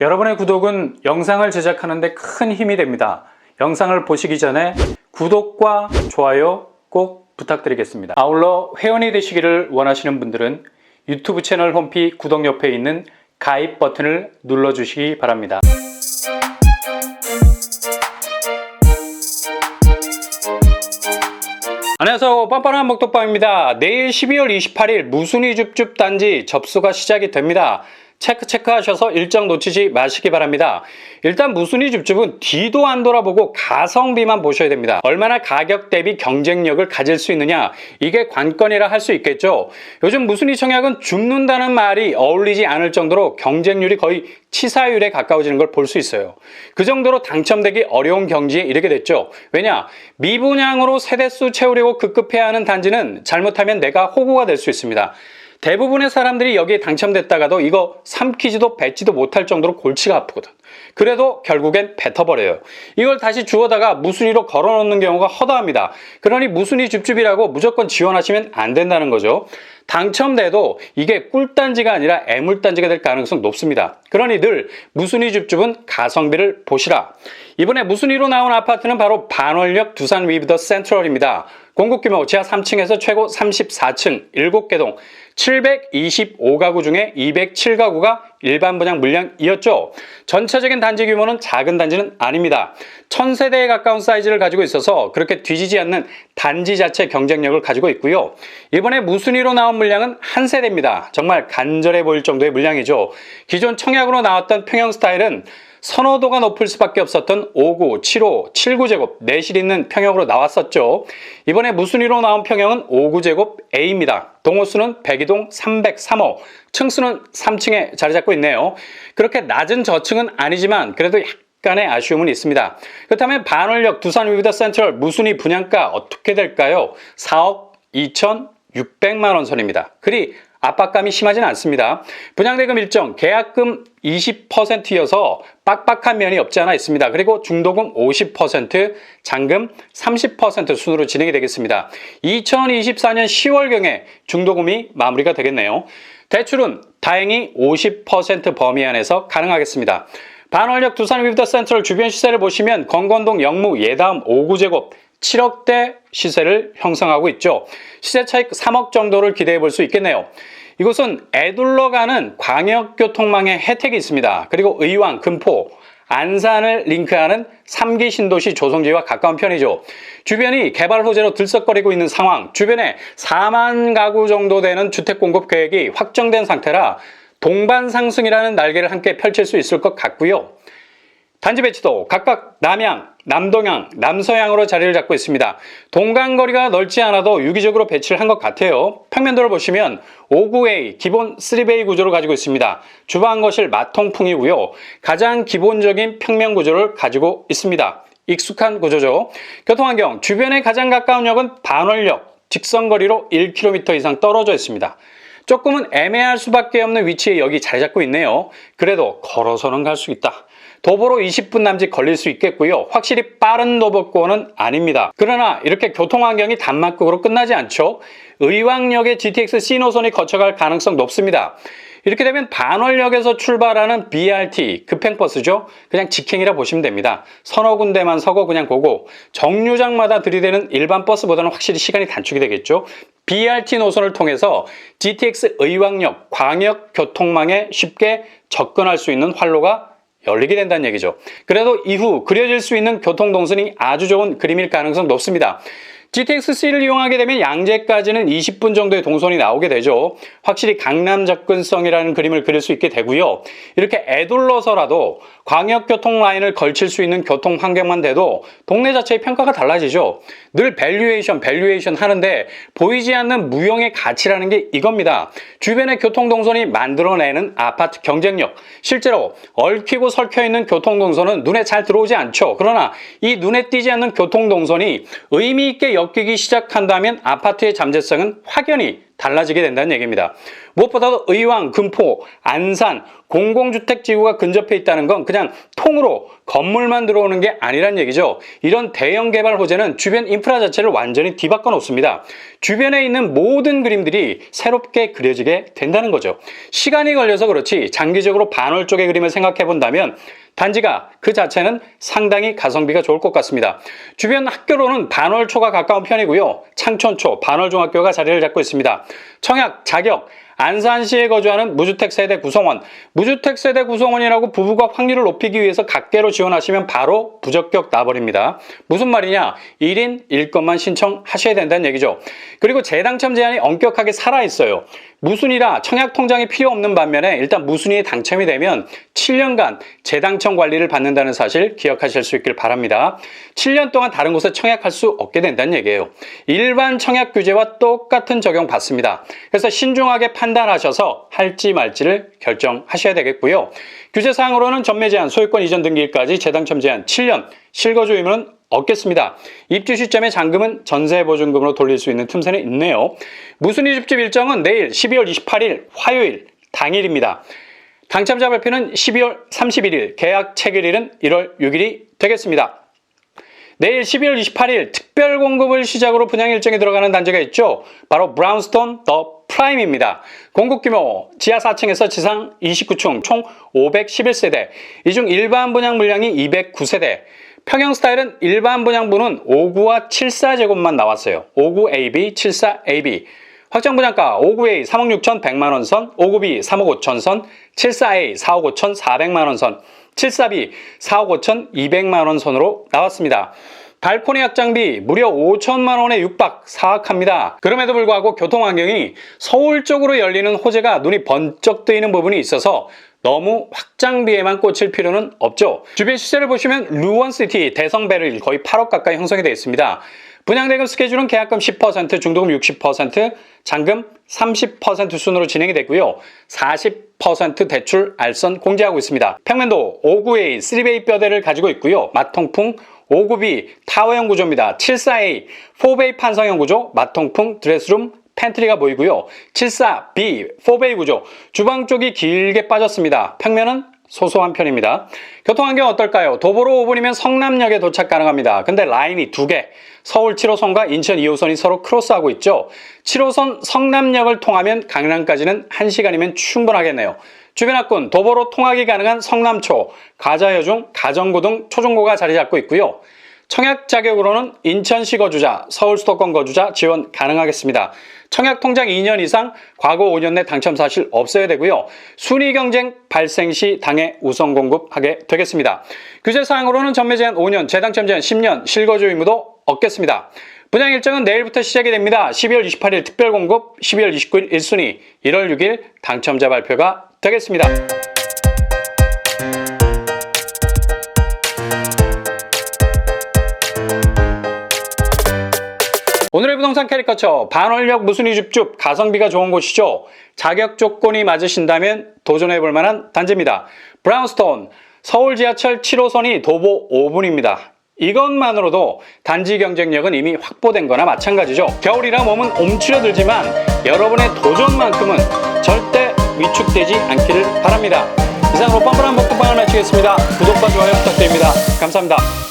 여러분의 구독은 영상을 제작하는 데 큰 힘이 됩니다. 영상을 보시기 전에 구독과 좋아요 꼭 부탁드리겠습니다. 아울러 회원이 되시기를 원하시는 분들은 유튜브 채널 홈피 구독 옆에 있는 가입 버튼을 눌러주시기 바랍니다. 안녕하세요, 뻔뻔한 먹덕방입니다. 내일 12월 28일 무순이 줍줍 단지 접수가 시작이 됩니다. 체크하셔서 일정 놓치지 마시기 바랍니다. 일단 무순이 줍줍은 뒤도 안 돌아보고 가성비만 보셔야 됩니다. 얼마나 가격 대비 경쟁력을 가질 수 있느냐, 이게 관건이라 할 수 있겠죠. 요즘 무순이 청약은 죽는다는 말이 어울리지 않을 정도로 경쟁률이 거의 치사율에 가까워지는 걸 볼 수 있어요. 그 정도로 당첨되기 어려운 경지에 이르게 됐죠. 왜냐? 미분양으로 세대수 채우려고 급급해야 하는 단지는 잘못하면 내가 호구가 될 수 있습니다. 대부분의 사람들이 여기에 당첨됐다가도 이거 삼키지도 뱉지도 못할 정도로 골치가 아프거든. 그래도 결국엔 뱉어버려요. 이걸 다시 주워다가 무순위로 걸어놓는 경우가 허다합니다. 그러니 무순위 줍줍이라고 무조건 지원하시면 안 된다는 거죠. 당첨돼도 이게 꿀단지가 아니라 애물단지가 될 가능성 높습니다. 그러니 늘 무순위 줍줍은 가성비를 보시라. 이번에 무순위로 나온 아파트는 바로 반월역 두산 위브더 센트럴입니다. 공급규모 지하 3층에서 최고 34층 7개 동 725가구 중에 207가구가 일반 분양 물량이었죠. 전체적인 단지 규모는 작은 단지는 아닙니다. 1000세대에 가까운 사이즈를 가지고 있어서 그렇게 뒤지지 않는 단지 자체 경쟁력을 가지고 있고요. 이번에 무순위로 나온 물량은 한 세대입니다. 정말 간절해 보일 정도의 물량이죠. 기존 청약으로 나왔던 평형 스타일은 선호도가 높을 수밖에 없었던 5구, 7호, 7구제곱, 내실 있는 평형으로 나왔었죠. 이번에 무순위로 나온 평형은 5구제곱 A입니다. 동호수는 102동 303호, 층수는 3층에 자리 잡고 있네요. 그렇게 낮은 저층은 아니지만 그래도 약간의 아쉬움은 있습니다. 그렇다면 반월역 두산 위브더 센트럴 무순위 분양가 어떻게 될까요? 4억 2,600만 원 선입니다. 그리 압박감이 심하진 않습니다. 분양대금 일정, 계약금 20%이어서 빡빡한 면이 없지 않아 있습니다. 그리고 중도금 50%, 잔금 30% 순으로 진행이 되겠습니다. 2024년 10월경에 중도금이 마무리가 되겠네요. 대출은 다행히 50% 범위 안에서 가능하겠습니다. 반월역 두산 위브더 센트럴 주변 시세를 보시면 건건동 영무 예다음 5구제곱 7억대 시세를 형성하고 있죠. 시세 차익 3억 정도를 기대해 볼 수 있겠네요. 이곳은 애둘러 가는 광역교통망의 혜택이 있습니다. 그리고 의왕, 금포, 안산을 링크하는 3기 신도시 조성지와 가까운 편이죠. 주변이 개발 호재로 들썩거리고 있는 상황, 주변에 4만 가구 정도 되는 주택 공급 계획이 확정된 상태라 동반 상승이라는 날개를 함께 펼칠 수 있을 것 같고요. 단지 배치도 각각 남양, 남동양, 남서양으로 자리를 잡고 있습니다. 동간거리가 넓지 않아도 유기적으로 배치를 한 것 같아요. 평면도를 보시면 5구A 기본 3베이 구조를 가지고 있습니다. 주방, 거실, 마통풍이고요. 가장 기본적인 평면 구조를 가지고 있습니다. 익숙한 구조죠. 교통환경, 주변에 가장 가까운 역은 반월역, 직선거리로 1km 이상 떨어져 있습니다. 조금은 애매할 수밖에 없는 위치에 여기 자리 잡고 있네요. 그래도 걸어서는 갈 수 있다. 도보로 20분 남짓 걸릴 수 있겠고요. 확실히 빠른 도보권은 아닙니다. 그러나 이렇게 교통환경이 단막극으로 끝나지 않죠. 의왕역의 GTX C 노선이 거쳐갈 가능성 높습니다. 이렇게 되면 반월역에서 출발하는 BRT, 급행버스죠. 그냥 직행이라 보시면 됩니다. 서너 군데만 서고 그냥 고고. 정류장마다 들이대는 일반 버스보다는 확실히 시간이 단축이 되겠죠. BRT 노선을 통해서 GTX 의왕역 광역교통망에 쉽게 접근할 수 있는 활로가 열리게 된다는 얘기죠. 그래도 이후 그려질 수 있는 교통동선이 아주 좋은 그림일 가능성 높습니다. GTX-C를 이용하게 되면 양재까지는 20분 정도의 동선이 나오게 되죠. 확실히 강남 접근성이라는 그림을 그릴 수 있게 되고요. 이렇게 애둘러서라도 광역교통 라인을 걸칠 수 있는 교통 환경만 돼도 동네 자체의 평가가 달라지죠. 늘 밸류에이션 하는데 보이지 않는 무형의 가치라는 게 이겁니다. 주변의 교통동선이 만들어내는 아파트 경쟁력. 실제로 얽히고 설켜 있는 교통동선은 눈에 잘 들어오지 않죠. 그러나 이 눈에 띄지 않는 교통동선이 의미 있게 엮이기 시작한다면 아파트의 잠재성은 확연히 달라지게 된다는 얘기입니다. 무엇보다도 의왕, 금포, 안산, 공공주택지구가 근접해 있다는 건 그냥 통으로 건물만 들어오는 게 아니란 얘기죠. 이런 대형 개발 호재는 주변 인프라 자체를 완전히 뒤바꿔 놓습니다. 주변에 있는 모든 그림들이 새롭게 그려지게 된다는 거죠. 시간이 걸려서 그렇지 장기적으로 반월 쪽의 그림을 생각해 본다면 단지가 그 자체는 상당히 가성비가 좋을 것 같습니다. 주변 학교로는 반월초가 가까운 편이고요. 창천초, 반월중학교가 자리를 잡고 있습니다. 청약, 자격, 안산시에 거주하는 무주택 세대 구성원, 무주택 세대 구성원이라고 부부가 확률을 높이기 위해서 각계로 지원하시면 바로 부적격 나버립니다. 무슨 말이냐? 1인 1건만 신청하셔야 된다는 얘기죠. 그리고 재당첨 제한이 엄격하게 살아있어요. 무순위라 청약 통장이 필요 없는 반면에 일단 무순위에 당첨이 되면 7년간 재당첨 관리를 받는다는 사실 기억하실 수 있길 바랍니다. 7년 동안 다른 곳에 청약할 수 없게 된다는 얘기예요. 일반 청약 규제와 똑같은 적용 받습니다. 그래서 신중하게 판단하셔서 할지 말지를 결정하셔야 되겠고요. 규제사항으로는 전매 제한, 소유권 이전 등기일까지 재당첨 제한 7년, 실거주 의무는 없겠습니다. 입주 시점에 잔금은 전세보증금으로 돌릴 수 있는 틈새는 있네요. 무순위 줍줍 일정은 내일 12월 28일 화요일 당일입니다. 당첨자 발표는 12월 31일, 계약 체결일은 1월 6일이 되겠습니다. 내일 12월 28일 특별 공급을 시작으로 분양 일정에 들어가는 단지가 있죠. 바로 브라운스톤 더 프라임입니다. 공급 규모 지하 4층에서 지상 29층 총 511세대, 이 중 일반 분양 물량이 209세대, 평형 스타일은 일반 분양분은 5구와 74제곱만 나왔어요. 5구 AB, 74AB. 확정 분양가 5구A 3억 6천 100만원 선, 5구B 3억 5천 선, 74A 4억 5천 4백만원 선, 74B 4억 5천 2백만원 선으로 나왔습니다. 발코니 확장비 무려 5천만 원에 육박 사악합니다. 그럼에도 불구하고 교통환경이 서울 쪽으로 열리는 호재가 눈이 번쩍 뜨이는 부분이 있어서 너무 확장비에만 꽂힐 필요는 없죠. 주변 시세를 보시면 루원시티, 대성베릴 거의 8억 가까이 형성이 되어 있습니다. 분양대금 스케줄은 계약금 10%, 중도금 60%, 잔금 30% 순으로 진행이 됐고요. 40% 대출 알선 공제하고 있습니다. 평면도 5구A 3베이 뼈대를 가지고 있고요. 마통풍 5구B 타워형 구조입니다. 74A 4베이 판성형 구조, 마통풍 드레스룸 팬트리가 보이고요. 74B 4베이 구조, 주방 쪽이 길게 빠졌습니다. 평면은 소소한 편입니다. 교통환경 어떨까요? 도보로 5분이면 성남역에 도착 가능합니다. 근데 라인이 2개, 서울 7호선과 인천 2호선이 서로 크로스하고 있죠. 7호선 성남역을 통하면 강남까지는 1시간이면 충분하겠네요. 주변 학군, 도보로 통학이 가능한 성남초, 가자여중, 가정고 등 초중고가 자리 잡고 있고요. 청약 자격으로는 인천시 거주자, 서울 수도권 거주자 지원 가능하겠습니다. 청약 통장 2년 이상, 과거 5년 내 당첨 사실 없어야 되고요. 순위 경쟁 발생 시 당해 우선 공급하게 되겠습니다. 규제사항으로는 전매 제한 5년, 재당첨 제한 10년, 실거주 의무도 없겠습니다. 분양 일정은 내일부터 시작이 됩니다. 12월 28일 특별 공급, 12월 29일 1순위, 1월 6일 당첨자 발표가 되겠습니다. 오늘의 부동산 캐리커처, 반월역 무순위 줍줍, 가성비가 좋은 곳이죠. 자격 조건이 맞으신다면 도전해볼 만한 단지입니다. 브라운스톤, 서울 지하철 7호선이 도보 5분입니다. 이것만으로도 단지 경쟁력은 이미 확보된 거나 마찬가지죠. 겨울이라 몸은 움츠려들지만 여러분의 도전만큼은 절대 위축되지 않기를 바랍니다. 이상으로 뻔뻔한 먹방을 마치겠습니다. 구독과 좋아요 부탁드립니다. 감사합니다.